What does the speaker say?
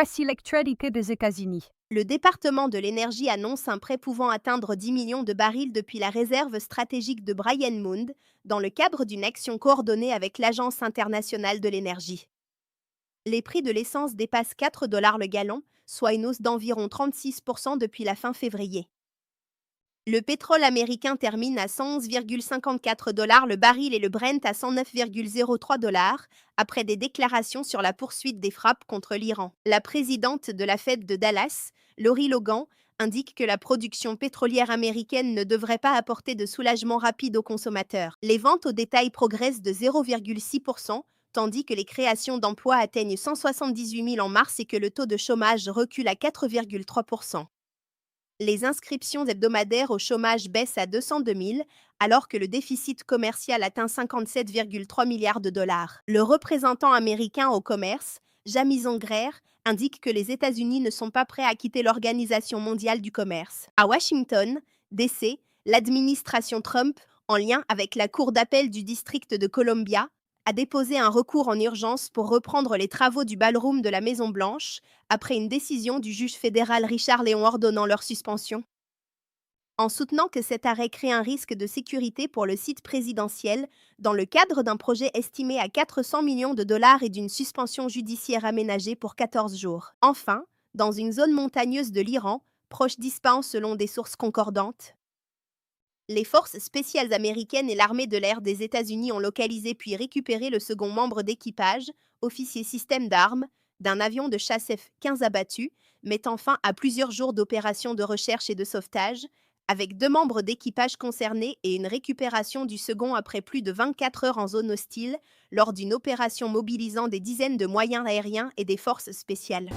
Voici l'actualité des États-Unis. Le département de l'énergie annonce un prêt pouvant atteindre 10 millions de barils depuis la réserve stratégique de Brian Mound, dans le cadre d'une action coordonnée avec l'Agence internationale de l'énergie. Les prix de l'essence dépassent 4 $ le gallon, soit une hausse d'environ 36% depuis la fin février. Le pétrole américain termine à 111,54 $ le baril et le Brent à 109,03 $, après des déclarations sur la poursuite des frappes contre l'Iran. La présidente de la Fed de Dallas, Lori Logan, indique que la production pétrolière américaine ne devrait pas apporter de soulagement rapide aux consommateurs. Les ventes au détail progressent de 0,6%, tandis que les créations d'emplois atteignent 178 000 en mars et que le taux de chômage recule à 4,3%. Les inscriptions hebdomadaires au chômage baissent à 202 000, alors que le déficit commercial atteint 57,3 milliards de dollars. Le représentant américain au commerce, Jamison Greer, indique que les États-Unis ne sont pas prêts à quitter l'Organisation mondiale du commerce. À Washington, DC, l'administration Trump, en lien avec la Cour d'appel du district de Columbia, a déposé un recours en urgence pour reprendre les travaux du ballroom de la Maison-Blanche, après une décision du juge fédéral Richard Léon ordonnant leur suspension. En soutenant que cet arrêt crée un risque de sécurité pour le site présidentiel, dans le cadre d'un projet estimé à 400 millions de dollars et d'une suspension judiciaire aménagée pour 14 jours. Enfin, dans une zone montagneuse de l'Iran, proche d'Ispahan selon des sources concordantes, les forces spéciales américaines et l'armée de l'air des États-Unis ont localisé puis récupéré le second membre d'équipage, officier système d'armes, d'un avion de chasse F-15 abattu, mettant fin à plusieurs jours d'opérations de recherche et de sauvetage, avec 2 membres d'équipage concernés et une récupération du second après plus de 24 heures en zone hostile, lors d'une opération mobilisant des dizaines de moyens aériens et des forces spéciales.